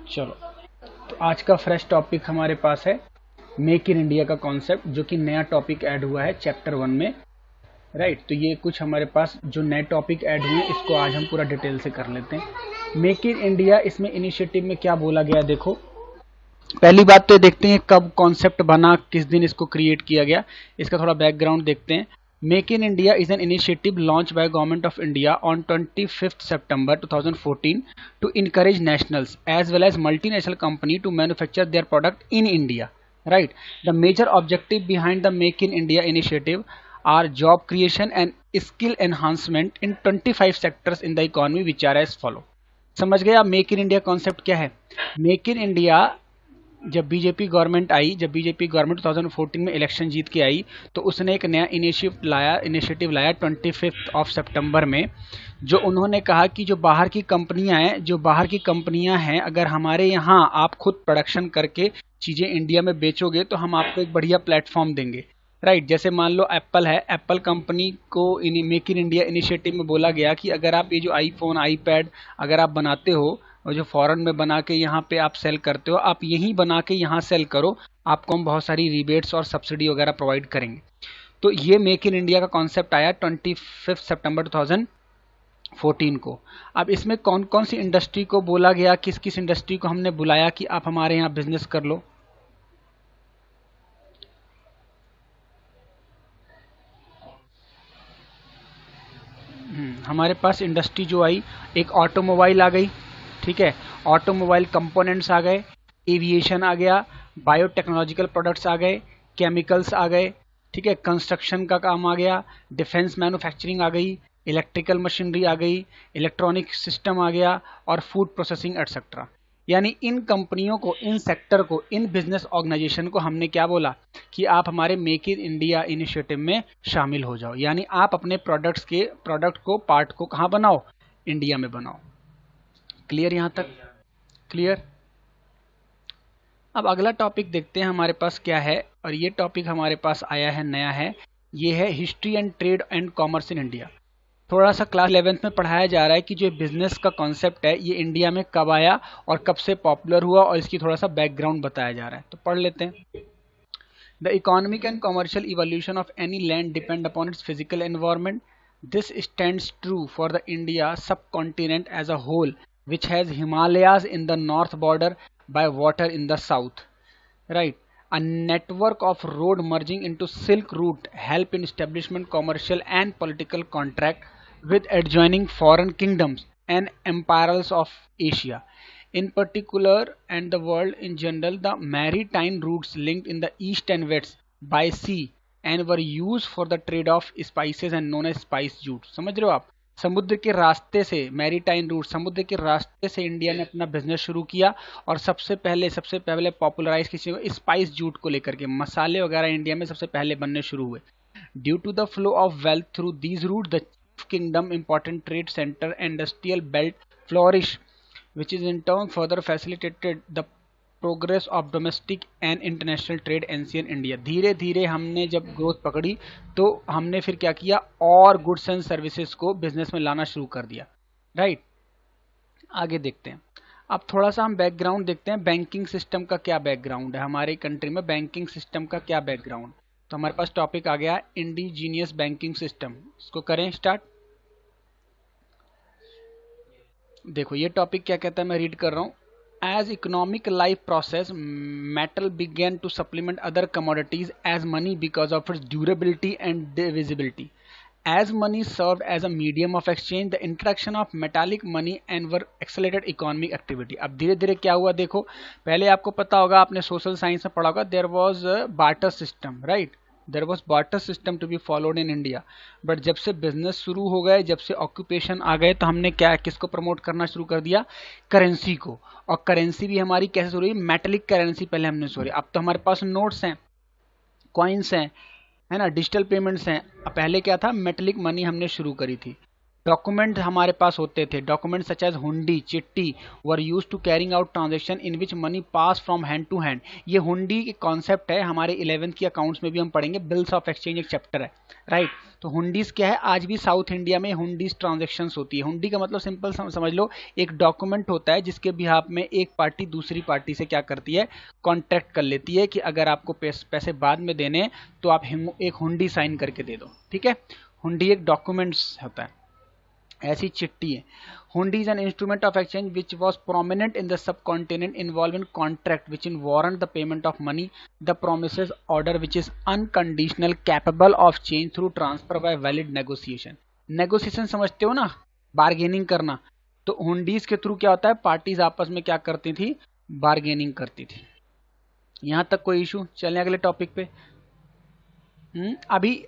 चलो, तो आज का फ्रेश टॉपिक हमारे पास है मेक इन इंडिया का कॉन्सेप्ट, जो कि नया टॉपिक ऐड हुआ है चैप्टर 1 में। राइट, तो ये कुछ हमारे पास जो नए टॉपिक ऐड हुए हैं, इसको आज हम पूरा डिटेल से कर लेते हैं। मेक इन इंडिया, इसमें इनिशिएटिव में क्या बोला गया, देखो पहली बात तो ये देखते हैं कब कॉन्सेप्ट बना, किस दिन इसको क्रिएट किया गया। इसका थोड़ा बैकग्राउंड देखते हैं। Make in India is an initiative launched by Government of India on 25th September 2014 to encourage nationals as well as multinational company to manufacture their product in India. Right. The major objective behind the Make in India initiative are job creation and skill enhancement in 25 sectors in the economy which are as follow. समझ गए आप make in India concept क्या है? Make in India जब BJP government आई, जब BJP government 2014 में election जीत के आई, तो उसने एक नया इनिशिएटिव लाया 25 सितंबर में, जो उन्होंने कहा कि जो बाहर की कंपनियां हैं, अगर हमारे यहाँ आप खुद प्रोडक्शन करके चीज़ें इंडिया में बेचोगे तो हम आपको एक बढ़िया प्लेटफॉर्म देंगे। राइट, जैसे मान लो एप्पल है, एप्पल कंपनी को मेक इन इंडिया इनिशिएटिव में बोला गया कि अगर आप ये जो आईफोन आईपैड अगर आप बनाते हो और जो फॉरेन में बना के यहाँ पे आप सेल करते हो, आप यहीं बना के यहाँ सेल करो, आपको हम बहुत सारी रिबेट्स और सब्सिडी वगैरह प्रोवाइड करेंगे। तो ये मेक इन इंडिया का कॉन्सेप्ट आया 25 सितंबर 2014 को। अब इसमें कौन कौन सी इंडस्ट्री को बोला गया, किस किस इंडस्ट्री को हमने बुलाया कि आप हमारे यहाँ बिजनेस कर लो? हमारे पास इंडस्ट्री जो आई, एक ऑटोमोबाइल आ गई, ठीक है, ऑटोमोबाइल कंपोनेंट्स आ गए, एविएशन आ गया, बायोटेक्नोलॉजिकल प्रोडक्ट्स आ गए, केमिकल्स आ गए, ठीक है, कंस्ट्रक्शन का काम आ गया, डिफेंस मैन्युफैक्चरिंग आ गई, इलेक्ट्रिकल मशीनरी आ गई, इलेक्ट्रॉनिक सिस्टम आ गया और फूड प्रोसेसिंग एटसेट्रा। यानी इन कंपनियों को, इन सेक्टर को, इन बिजनेस ऑर्गेनाइजेशन को हमने क्या बोला कि आप हमारे मेक इन इंडिया इनिशिएटिव में शामिल हो जाओ। यानी आप अपने प्रोडक्ट को पार्ट को कहाँ बनाओ? इंडिया में बनाओ। क्लियर यहाँ तक? क्लियर। अब अगला टॉपिक देखते हैं हमारे पास क्या है, और ये टॉपिक हमारे पास आया है, नया है। ये है history and trade and commerce in India. थोड़ा सा क्लास 11th में पढ़ाया जा रहा है कि जो बिजनेस का कॉन्सेप्ट है ये इंडिया में कब आया और कब से पॉपुलर हुआ, और इसकी थोड़ा सा बैकग्राउंड बताया जा रहा है, तो पढ़ लेते हैं। The economic and commercial evolution of any land depend upon its physical environment. This stands true for the India sub continent as a whole which has Himalayas in the north border by water in the south. Right. A network of road merging into Silk Route help in establishment commercial and political contract with adjoining foreign kingdoms and empires of Asia. In particular, and the world in general, the maritime routes linked in the east and west by sea and were used for the trade of spices and known as spice jute. समझ रहे हो आप? समुद्र के रास्ते से, maritime root, समुद्र के रास्ते से इंडिया ने अपना बिजनेस शुरू किया, और सबसे पहले पॉपुलराइज किसी को स्पाइस जूट को लेकर के, मसाले वगैरह इंडिया में सबसे पहले बनने शुरू हुए। Due to the flow of wealth through these route the kingdom important trade center industrial belt flourish which is in turn further facilitated the progress of domestic and international trade ancient India. धीरे धीरे हमने जब growth पकड़ी तो हमने फिर क्या किया, और गुड्स एंड सर्विसेज को बिजनेस में लाना शुरू कर दिया। राइट, आगे देखते हैं। अब थोड़ा सा हम बैकग्राउंड देखते हैं, बैंकिंग सिस्टम का क्या बैकग्राउंड है हमारे कंट्री में, बैंकिंग सिस्टम का क्या बैकग्राउंड। तो हमारे पास टॉपिक आ गया इंडिजीनियस बैंकिंग सिस्टम। इसको करें स्टार्ट। देखो ये टॉपिक क्या कहता है, मैं रीड कर रहा हूँ। As economic life process, metal began to supplement other commodities as money because of its durability and divisibility. As money served as a medium of exchange, the introduction of metallic money and were accelerated economic activity. अब धीरे धीरे क्या हुआ देखो, पहले आपको पता होगा, आपने सोशल साइंस में पढ़ा होगा, there was a barter system, right? There was barter system to be followed in India. But जब से बिजनेस शुरू हो गए, जब से ऑक्यूपेशन आ गए, तो हमने क्या किसको प्रमोट करना शुरू कर दिया? करेंसी को। और करेंसी भी हमारी कैसे शुरू हुई? मेटेलिक करेंसी पहले हमने शुरू। अब तो हमारे पास नोट्स हैं, कॉइन्स हैं, है ना, डिजिटल पेमेंट्स हैं। अब पहले क्या था? मेटेलिक मनी हमने शुरू करी थी। डॉक्यूमेंट हमारे पास होते थे, document such as hundi, chitti were use to carrying out transaction in which money pass from hand to hand. ये हुंडी एक कॉन्सेप्ट है, हमारे 11th की अकाउंट्स में भी हम पढ़ेंगे, बिल्स ऑफ एक्सचेंज एक चैप्टर है, राइट। तो हुंडीज क्या है, आज भी साउथ इंडिया में हुंडीज ट्रांजेक्शंस होती है। हुंडी का मतलब सिंपल समझ लो, एक डॉक्यूमेंट होता है जिसके बिहाफ में एक पार्टी दूसरी पार्टी से क्या करती है, कॉन्ट्रैक्ट कर लेती है कि अगर आपको पैसे बाद में देने तो आप एक हुंडी साइन करके दे दो, ठीक है। हुंडी एक डॉक्यूमेंट्स होता है, ऐसी चिट्ठी है। हुंडी is an instrument of exchange which was prominent in the sub continent involving contract which in warrant the payment of money the promises order which is unconditional capable of change through transfer by valid negotiation. Negotiation समझते हो ना, bargaining करना। तो हुंडीज के through क्या होता है, parties आपस में क्या करती थी, बार्गेनिंग करती थी। यहां तक कोई इशू? चलें अगले टॉपिक पे। अभी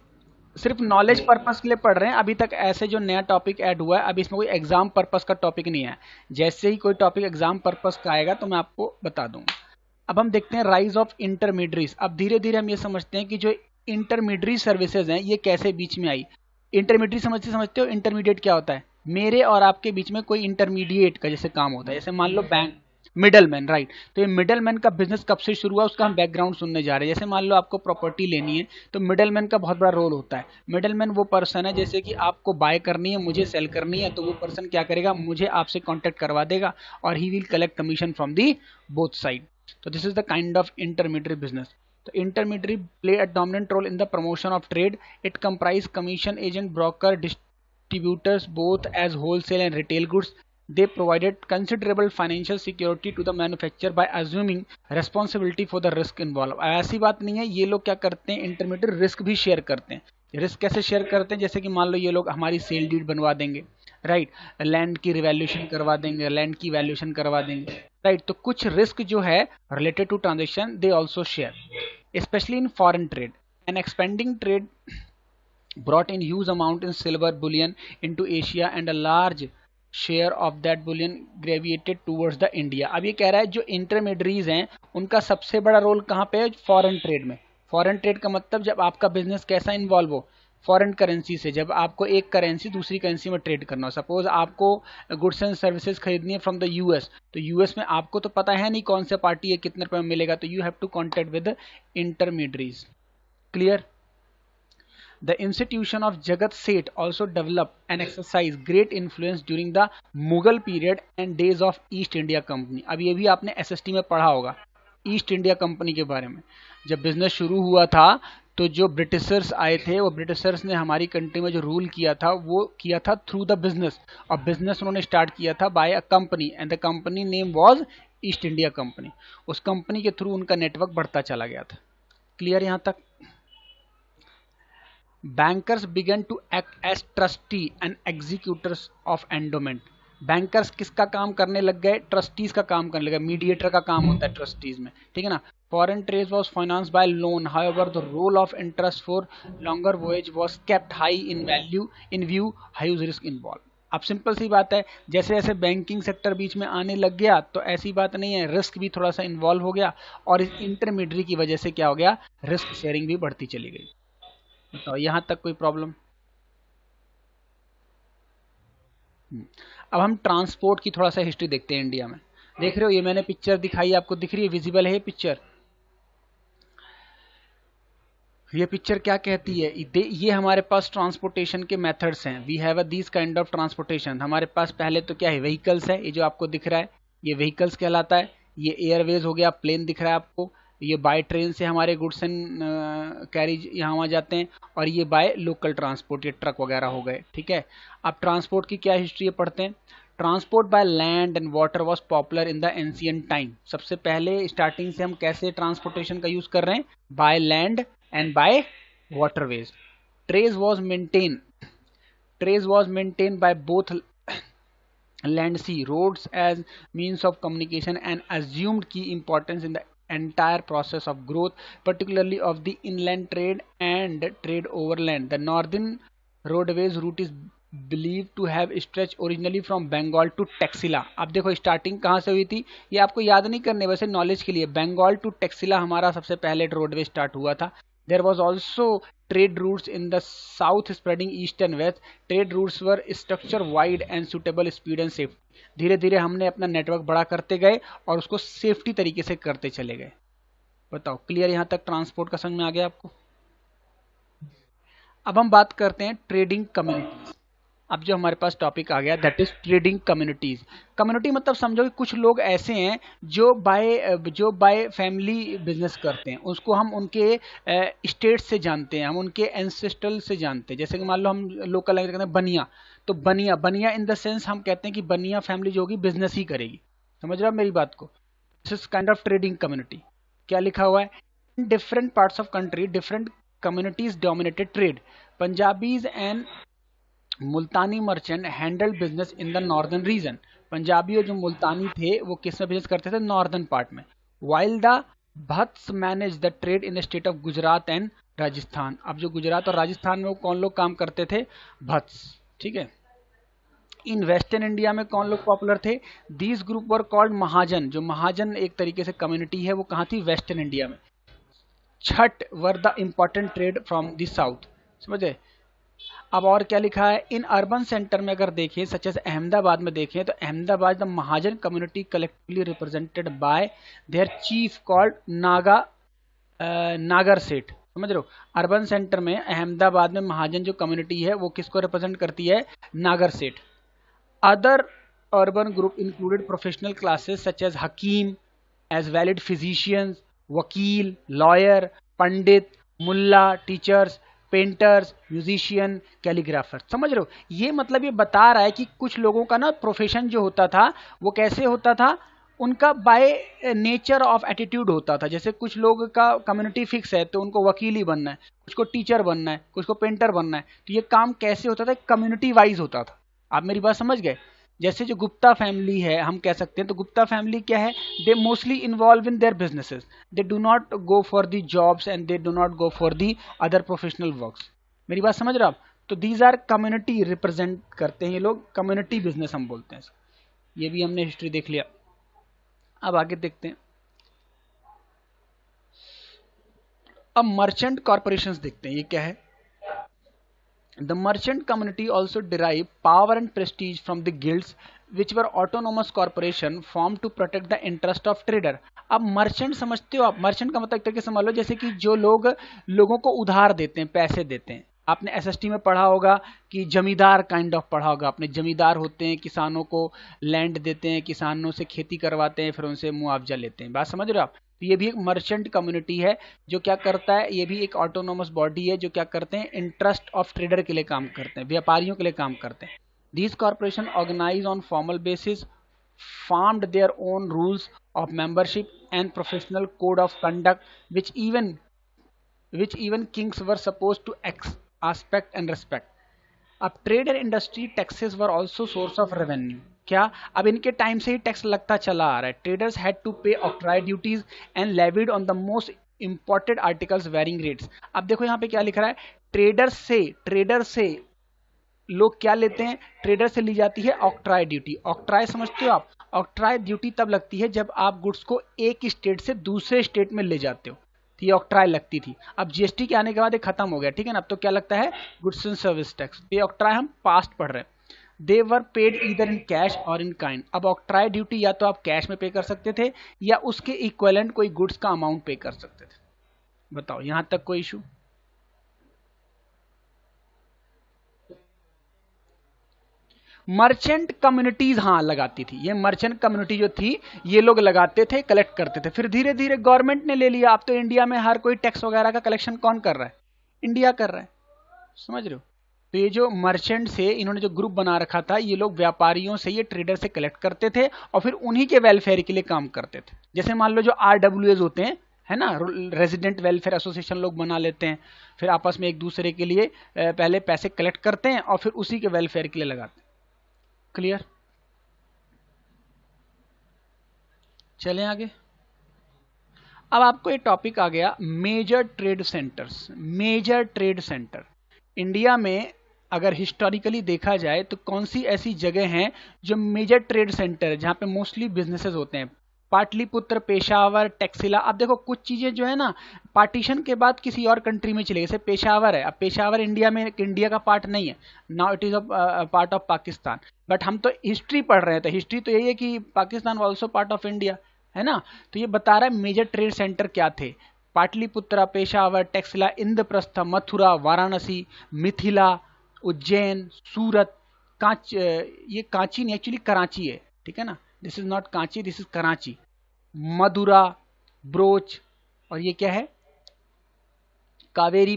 सिर्फ नॉलेज पर्पस के लिए पढ़ रहे हैं, अभी तक ऐसे जो नया टॉपिक ऐड हुआ है, अभी इसमें कोई एग्जाम पर्पस का टॉपिक नहीं है। जैसे ही कोई टॉपिक एग्जाम पर्पस का आएगा तो मैं आपको बता दूंगा। अब हम देखते हैं राइज ऑफ इंटरमीडिएट्स। अब धीरे धीरे हम ये समझते हैं कि जो इंटरमीडिएट सर्विसेज हैं ये कैसे बीच में आई। इंटरमीडिएट समझते हो, इंटरमीडिएट क्या होता है, मेरे और आपके बीच में कोई इंटरमीडिएट का जैसे काम होता है, जैसे मान लो बैंक, मिडल मैन, राइट। तो ये मिडल मैन का बिजनेस कब से शुरू हुआ उसका हम बैकग्राउंड सुनने जा रहे हैं। जैसे मान लो आपको प्रॉपर्टी लेनी है तो मिडल मैन का बहुत बड़ा रोल होता है। मिडल मैन वो पर्सन है, जैसे कि आपको बाय करनी है, मुझे सेल करनी है, तो वो पर्सन क्या करेगा, मुझे आपसे कॉन्टेक्ट करवा देगा और he will collect commission from the both side. तो this is the kind of intermediate business. तो intermediate play a dominant role in the promotion of trade. It comprise commission agent, broker, distributors both as wholesale and retail goods. They provided considerable financial security to the manufacturer by assuming responsibility for the risk involved। ऐसी बात नहीं है, ये लोग क्या करते हैं, intermediate risk भी शेयर करते हैं। रिस्क कैसे शेयर करते हैं, जैसे कि मान लो ये लोग हमारी सेल डीड बनवा देंगे, राइट, लैंड की रिवैल्यूएशन करवा देंगे, लैंड की वैल्यूएशन करवा देंगे, राइट। तो कुछ रिस्क जो है related to transaction they also share, specially in foreign trade. An expanding trade brought in huge amount in silver bullion into Asia and a large share of that bullion gravitated towards the India. अब ये कह रहा है जो intermediaries हैं उनका सबसे बड़ा रोल कहाँ पे है, फॉरेन ट्रेड में। फॉरेन ट्रेड का मतलब जब आपका बिजनेस कैसा इन्वॉल्व हो, फॉरेन करेंसी से, जब आपको एक करेंसी दूसरी करेंसी में ट्रेड करना हो। सपोज आपको गुड्स एंड सर्विसेज खरीदनी है फ्रॉम द यूएस, तो यूएस में आपको तो पता है नहीं कौन सा पार्टी है, कितने रुपए में मिलेगा, तो you have to contact with intermediaries. Clear? The institution of Jagat Seth also developed and exercised great influence during the Mughal period and days of East India Company। अब ये भी आपने SST में पढ़ा होगा ईस्ट इंडिया कंपनी के बारे में। जब बिजनेस शुरू हुआ था तो जो ब्रिटिशर्स आए थे, वो ब्रिटिशर्स ने हमारी कंट्री में जो रूल किया था वो किया था थ्रू द बिजनेस, और बिजनेस उन्होंने स्टार्ट किया था by a company and the company name was East India Company. उस कंपनी के थ्रू उनका नेटवर्क बढ़ता चला गया था। क्लियर यहाँ तक? Bankers began to act as trustee and executors of endowment। Bankers किसका काम करने लग गए, ट्रस्टीज का काम करने लगे, मीडिएटर का काम होता है ट्रस्टीज में, ठीक है ना। Foreign trade was financed by loan, however the role of interest for longer voyage was kept high in value in view high risk involve. अब सिंपल सी बात है, जैसे जैसे बैंकिंग सेक्टर बीच में आने लग गया तो ऐसी बात नहीं है, रिस्क भी थोड़ा सा इन्वॉल्व हो गया, और इस इंटरमीडियरी की वजह से क्या हो गया, रिस्क शेयरिंग भी बढ़ती चली गई। तो यहां तक कोई प्रॉब्लम? अब हम ट्रांसपोर्ट की थोड़ा सा हिस्ट्री देखते हैं इंडिया में। देख रहे हो, ये मैंने पिक्चर दिखाई, आपको दिख रही है, विजिबल है ये पिक्चर। ये पिक्चर क्या कहती है, ये हमारे पास ट्रांसपोर्टेशन के मेथड्स हैं। We have these kind of transportation. हमारे पास पहले तो क्या है, व्हीकल्स है, ये जो आपको दिख रहा है ये व्हीकल्स कहलाता है। ये एयरवेज हो गया, प्लेन दिख रहा है आपको। ये बाय ट्रेन से हमारे गुड्स एंड कैरिज यहाँ वहाँ जाते हैं, और ये बाय लोकल ट्रांसपोर्ट, ये ट्रक वगैरह हो गए, ठीक है। अब ट्रांसपोर्ट की क्या हिस्ट्री है पढ़ते हैं। Transport bye land and water was popular in the ancient time. सबसे पहले स्टार्टिंग से हम कैसे ट्रांसपोर्टेशन का यूज कर रहे हैं, by land and by waterways. Trade was maintain by both land, sea, roads as means of communication and assumed key importance in the entire process of growth, particularly of the inland trade and trade overland. The northern roadways route is believed to have stretched originally from Bengal to Taxila। अब देखो starting कहाँ से हुई थी, ये आपको याद नहीं करने, वैसे नॉलेज के लिए। बंगाल टू टेक्सिला हमारा सबसे पहले रोडवे स्टार्ट हुआ था। There was also trade routes in the south spreading east and west. Trade routes were structure wide and suitable speed and safety. धीरे धीरे हमने अपना नेटवर्क बड़ा करते गए और उसको सेफ्टी तरीके से करते चले गए. बताओ क्लियर यहाँ तक ट्रांसपोर्ट का समझ में आ गया आपको? अब हम बात करते हैं ट्रेडिंग कम्युनिटीज. अब जो हमारे पास टॉपिक आ गया that is trading communities. Community मतलब समझो कि कुछ लोग ऐसे हैं जो बाय फैमिली बिजनेस करते हैं. उसको हम उनके स्टेट से जानते हैं, हम उनके एंसेस्ट्रल से जानते हैं. जैसे कि मान लो हम लोकल लैंग्वेज कहते हैं बनिया, तो बनिया इन द सेंस हम कहते हैं कि बनिया फैमिली जो होगी बिजनेस ही करेगी. समझ रहे हो मेरी बात को? This is kind of trading community. क्या लिखा हुआ है? In different parts of country different communities dominated trade. Punjabis and Multani merchant handle business in the northern region. Punjabi और जो मुल्तानी थे वो किस में बिजनेस करते थे? नॉर्दर्न पार्ट में. While the Bhats manage the trade in the state of Gujarat and Rajasthan. अब जो गुजरात और राजस्थान में वो कौन लोग काम करते थे? भत्स. ठीक है. इन वेस्टर्न इंडिया में कौन लोग पॉपुलर थे? दीज ग्रुप वर कॉल्ड महाजन. जो महाजन एक तरीके से कम्युनिटी है वो कहाँ थी? वेस्टर्न इंडिया में. Chhath were the important trade from the south. समझे? अब और क्या लिखा है? इन अर्बन सेंटर में अगर देखें सच एज अहमदाबाद में देखें तो Ahmedabad the Mahajan community collectively represented by there chief called नागर सेठ. समझ रहे हो? अर्बन सेंटर में अहमदाबाद में महाजन जो कम्युनिटी है वो किसको रिप्रेजेंट करती है? Nagar Seth. Other urban group included professional classes such as hakim, as valid physicians, vakil, lawyer, pandit, mulla, teachers, painters, musician, calligrapher. समझ रहे हो? ये मतलब ये बता रहा है कि कुछ लोगों का ना प्रोफेशन जो होता था वो कैसे होता था? उनका बाय नेचर ऑफ एटीट्यूड होता था. जैसे कुछ लोग का कम्युनिटी फिक्स है तो उनको वकील ही बनना है, कुछ को टीचर बनना है, कुछ को पेंटर बनना है. तो ये काम कैसे होता था? कम्युनिटी वाइज होता था. आप मेरी बात समझ गए? जैसे जो गुप्ता फैमिली है हम कह सकते हैं, तो गुप्ता फैमिली क्या है? They mostly involve in their businesses. They do not go for the jobs and they do not go for the other professional works. मेरी बात समझ रहे हो आप? तो दीज आर कम्युनिटी रिप्रेजेंट करते हैं ये लोग. कम्युनिटी बिजनेस हम बोलते हैं. ये भी हमने हिस्ट्री देख लिया. अब आगे देखते हैं. अब मर्चेंट कॉर्पोरेशंस देखते हैं. ये क्या है? The merchant community also derived power and prestige from the guilds, which were autonomous corporation formed to protect the interest of trader. अब मर्चेंट समझते हो आप? मर्चेंट का मतलब एक तरीके से समझ लो जैसे कि जो लोग लोगों को उधार देते हैं, पैसे देते हैं. आपने एसएसटी में पढ़ा होगा कि जमींदार काइंड ऑफ पढ़ा होगा आपने. जमींदार होते हैं, किसानों को लैंड देते हैं, किसानों से खेती करवाते हैं, फिर उनसे मुआवजा लेते हैं. बात समझ रहे हो आप? तो ये भी एक मर्चेंट कम्युनिटी है जो क्या करता है? ये भी एक ऑटोनोमस बॉडी है जो क्या करते हैं? इंटरेस्ट ऑफ ट्रेडर के लिए काम करते हैं, व्यापारियों के लिए काम करते हैं. These corporation organize on formal basis, formed their own rules of membership and professional code of conduct, which even kings were supposed to respect and respect. अब trade and industry taxes were also source of revenue. क्या? अब इनके time से ही tax लगता चला आ रहा है. Traders had to pay octroi duties and levied on the most imported articles varying rates. अब देखो यहाँ पे क्या लिख रहा है? ट्रेडर से लोग क्या लेते हैं? ट्रेडर से ली जाती है ऑक्ट्राय ड्यूटी. ऑक्ट्राय समझते हो आप? ऑक्ट्राय ड्यूटी तब लगती है जब आप गुड्स को एक स्टेट से दूसरे स्टेट में ले जाते हो. तो ये ऑक्ट्राय लगती थी. अब जीएसटी के आने के बाद ये खत्म हो गया. ठीक है ना? अब तो क्या लगता है? Goods and service tax. ये ऑक्ट्राय हम पास्ट पढ़ रहे हैं. They were paid either in cash और इन काइंड. अब ऑक्ट्राय ड्यूटी या तो आप कैश में पे कर सकते थे या उसके इक्विवेलेंट कोई गुड्स का अमाउंट पे कर सकते थे. बताओ यहां तक कोई इशू? मर्चेंट कम्युनिटीज हाँ लगाती थी. ये मर्चेंट कम्युनिटी जो थी ये लोग लगाते थे, कलेक्ट करते थे. फिर धीरे धीरे गवर्नमेंट ने ले लिया. अब तो इंडिया में हर कोई टैक्स वगैरह का कलेक्शन कौन कर रहा है? इंडिया कर रहा है. समझ रहे हो? तो ये जो मर्चेंट से इन्होंने जो ग्रुप बना रखा था, ये लोग व्यापारियों से, ये ट्रेडर से कलेक्ट करते थे और फिर उन्हीं के वेलफेयर के लिए काम करते थे. जैसे मान लो जो RWAs होते हैं, है ना, रेजिडेंट वेलफेयर एसोसिएशन लोग बना लेते हैं. फिर आपस में एक दूसरे के लिए पहले पैसे कलेक्ट करते हैं और फिर उसी के वेलफेयर के लिए लगाते हैं. क्लियर? चलें आगे. अब आपको एक टॉपिक आ गया major trade centers. Major trade center India में अगर हिस्टोरिकली देखा जाए तो कौन सी ऐसी जगह हैं जो मेजर ट्रेड सेंटर है, जहां पे मोस्टली बिजनेसेस होते हैं? पाटलिपुत्र, पेशावर, टैक्सिला। अब देखो कुछ चीजें जो है ना पार्टीशन के बाद किसी और कंट्री में चले गई, जैसे पेशावर है, अब पेशावर इंडिया में, इंडिया का पार्ट नहीं है, now it is a part of Pakistan. But हम तो हिस्ट्री पढ़ रहे हैं, तो हिस्ट्री तो यही है कि Pakistan was also part of India, है ना। तो ये बता रहा है मेजर ट्रेड सेंटर क्या थे, पाटलिपुत्रा, पेशावर, टैक्सिला, इंद्रप्रस्थ, मथुरा, वाराणसी, मिथिला, उज्जैन, सूरत, ये कांची नहीं, एक्चुअली कराची है, ठीक है ना, this is not Kanchi, this is Karachi, Madura, broach, और ये क्या है, कावेरी,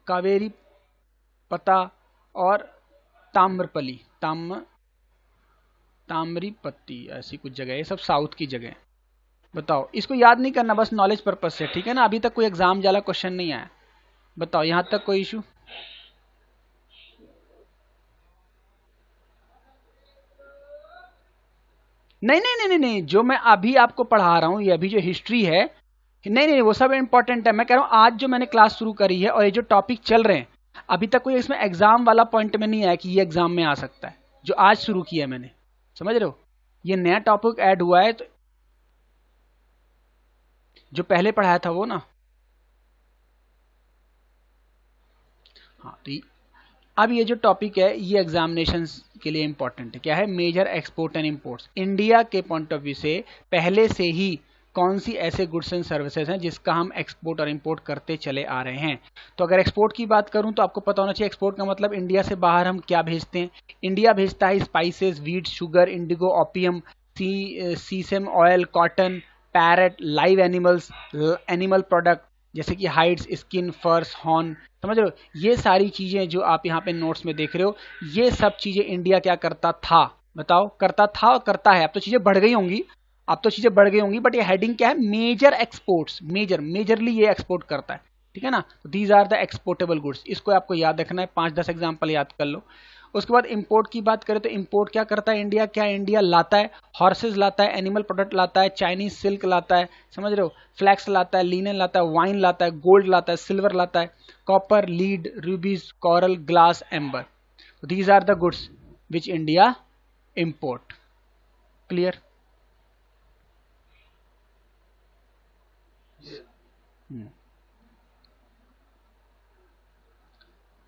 कावेरी पता, और ताम्रपली, ताम्रीपत्ती, ऐसी कुछ जगह, ये सब साउथ की जगह। बताओ, इसको याद नहीं करना, बस नॉलेज पर्पज से, ठीक है ना। अभी तक कोई एग्जाम वाला क्वेश्चन नहीं आया। बताओ यहां तक कोई इशू? नहीं नहीं नहीं नहीं नहीं, जो मैं अभी आपको पढ़ा रहा हूं, ये अभी जो हिस्ट्री है, नहीं नहीं वो सब इंपॉर्टेंट है। मैं कह रहा हूं आज जो मैंने क्लास शुरू करी है और ये जो टॉपिक चल रहे हैं, अभी तक कोई इसमें एग्जाम वाला पॉइंट में नहीं आया कि ये एग्जाम में आ सकता है, जो आज शुरू किया है मैंने, समझ रहे हो। ये नया टॉपिक ऐड हुआ है, तो जो पहले पढ़ाया था वो ना, हाँ। तो अब ये जो टॉपिक है ये एग्जामिनेशन के लिए इंपॉर्टेंट है। क्या है? Major export and imports. India के पॉइंट ऑफ व्यू से पहले से ही कौन सी ऐसे गुड्स एंड सर्विसेज हैं जिसका हम एक्सपोर्ट और इंपोर्ट करते चले आ रहे हैं। तो अगर एक्सपोर्ट की बात करूं तो आपको पता होना चाहिए एक्सपोर्ट का मतलब इंडिया से बाहर हम क्या भेजते हैं। इंडिया भेजता है spices, wheat, sugar, Indigo, opium, सीसम oil, cotton, parrot, live animals, animal product जैसे कि हाइड्स, स्किन, फर्स, हॉर्न, समझ रहे हो। ये सारी चीजें जो आप यहाँ पे नोट्स में देख रहे हो, ये सब चीजें इंडिया क्या करता था? बताओ, करता था और करता है। अब तो चीजें बढ़ गई होंगी, अब तो चीजें बढ़ गई होंगी, बट ये हेडिंग क्या है? मेजर एक्सपोर्ट्स, मेजरली ये एक्सपोर्ट करता है, ठीक है ना। These are the exportable goods, इसको आपको याद रखना है, 5-10 एग्जाम्पल याद कर लो। उसके बाद इंपोर्ट की बात करें तो इंपोर्ट क्या करता है इंडिया? क्या इंडिया लाता है? हॉर्सेज लाता है, एनिमल प्रोडक्ट लाता है, चाइनीज सिल्क लाता है, समझ रहे हो, फ्लैक्स लाता है, लिनन लाता है, वाइन लाता है, गोल्ड लाता है, सिल्वर लाता है, copper, lead, rubies, coral, glass, amber. These are the goods which India import. Clear?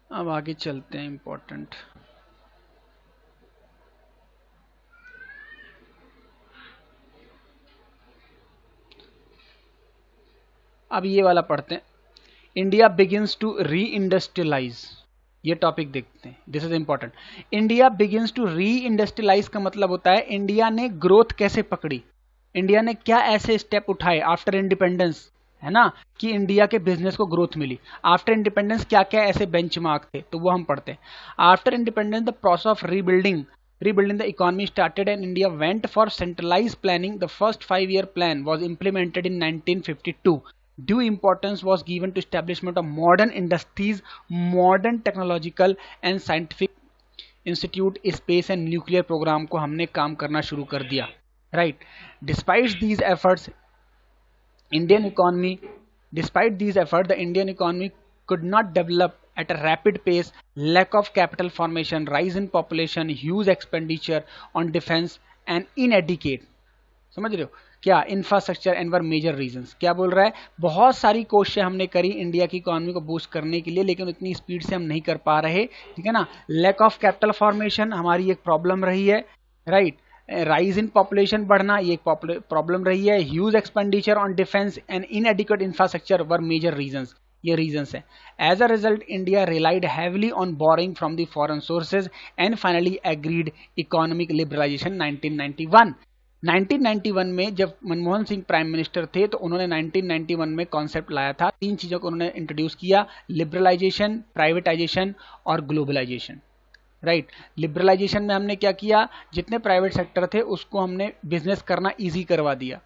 अब आगे चलते हैं। इंपॉर्टेंट, अब ये वाला पढ़ते हैं। India begins to reindustrialise, ये टॉपिक देखते हैं, this is important. India begins to reindustrialise का मतलब होता है इंडिया ने ग्रोथ कैसे पकड़ी, इंडिया ने क्या ऐसे स्टेप उठाए आफ्टर इंडिपेंडेंस, है ना, कि इंडिया के बिजनेस को ग्रोथ मिली। आफ्टर इंडिपेंडेंस क्या क्या ऐसे बेंचमार्क थे, तो वो हम पढ़ते हैं। After independence the process of rebuilding the economy started and India went for centralized planning. The first 5-year plan was implemented in 1952. Due importance was given to establishment of modern industries, modern technological and scientific institute, space and nuclear program को हमने काम करना शुरू कर दिया, right? Despite these efforts, the Indian economy could not develop at a rapid pace. Lack of capital formation, rise in population, huge expenditure on defense and inadequate, समझ रहे हो क्या, infrastructure and were major reasons. क्या बोल रहा है? बहुत सारी कोशिशें हमने करी इंडिया की इकोनॉमी को बूस्ट करने के लिए, लेकिन उतनी स्पीड से हम नहीं कर पा रहे, ठीक है ना। लैक ऑफ कैपिटल फॉर्मेशन हमारी एक प्रॉब्लम रही है, राइट। राइज इन पॉपुलेशन बढ़ना ये एक प्रॉब्लम रही है। Huge expenditure on defence and inadequate infrastructure were major reasons, ये रीजंस है। As a result India relied heavily on borrowing from the foreign sources and finally agreed economic liberalisation 1991। 1991 में जब Manmohan Singh prime minister थे तो उन्होंने 1991 में कॉन्सेप्ट लाया था, 3 चीजों को उन्होंने इंट्रोड्यूस किया, लिबरलाइजेशन, प्राइवेटाइजेशन और ग्लोबलाइजेशन, राइट। लिबरलाइजेशन में हमने क्या किया, जितने प्राइवेट सेक्टर थे उसको हमने बिजनेस करना इजी करवा दिया।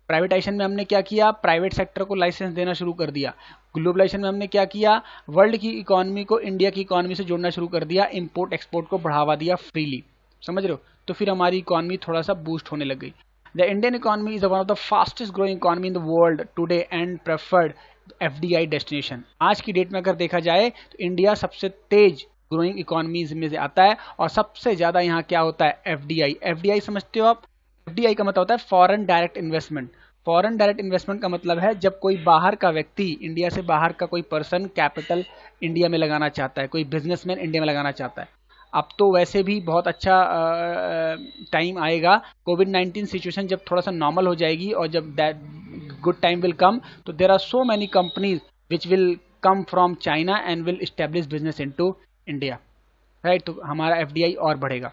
प्राइवेटाइजेशन में हमने क्या किया, प्राइवेट सेक्टर को लाइसेंस देना शुरू कर दिया। ग्लोबलाइजेशन में हमने क्या किया, वर्ल्ड की इकोनॉमी को इंडिया की इकोनॉमी से जोड़ना शुरू कर दिया, इंपोर्ट एक्सपोर्ट को बढ़ावा दिया फ्रीली, समझ रहे हो। तो फिर हमारी इकोनॉमी थोड़ा सा बूस्ट होने लग गई। The Indian economy is one of the fastest growing economy in the world today and preferred FDI destination. आज की डेट में अगर देखा जाए तो इंडिया सबसे तेज ग्रोइंग इकोनॉमीज में से आता है और सबसे ज्यादा यहाँ क्या होता है, एफडीआई। एफडीआई समझते हो आप? एफडीआई का मतलब होता है foreign direct investment. Foreign direct investment का मतलब है जब कोई बाहर का व्यक्ति, इंडिया से बाहर का कोई पर्सन कैपिटल इंडिया में लगाना चाहता है, कोई बिजनेसमैन इंडिया में लगाना चाहता है। अब तो वैसे भी बहुत अच्छा टाइम आएगा, कोविड 19 सिचुएशन जब थोड़ा सा नॉर्मल हो जाएगी और जब गुड टाइम विल कम, तो there are so many companies which will come from China and will establish business into India, right. तो हमारा एफडीआई और बढ़ेगा।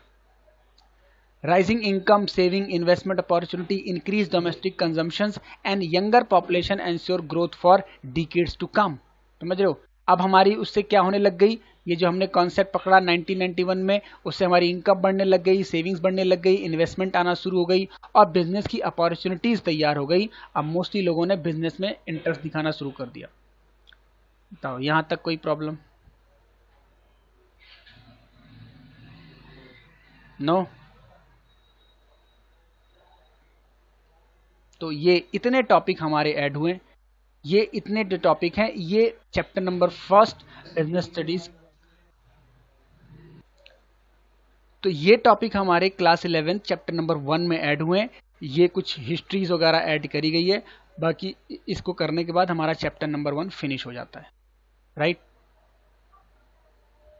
Rising income, saving, investment opportunity, increased domestic consumptions and younger population ensure growth for decades to come। समझ रहे हो? अब हमारी उससे क्या होने लग गई, ये जो हमने कॉन्सेप्ट पकड़ा 1991 में, उससे हमारी इनकम बढ़ने लग गई, सेविंग्स बढ़ने लग गई, इन्वेस्टमेंट आना शुरू हो गई और बिजनेस की अपॉर्चुनिटीज तैयार हो गई। अब मोस्टली लोगों ने बिजनेस में इंटरेस्ट दिखाना शुरू कर दिया। बताओ यहाँ तक कोई प्रॉब्लम? नो? तो ये इतने टॉपिक हमारे ऐड हुए, ये इतने टॉपिक हैं, ये chapter number first business studies. तो ये टॉपिक हमारे क्लास 11 चैप्टर नंबर 1 में ऐड हुए हैं। ये कुछ हिस्ट्रीज वगैरह ऐड करी गई है, बाकी इसको करने के बाद हमारा चैप्टर नंबर 1 फिनिश हो जाता है, राइट।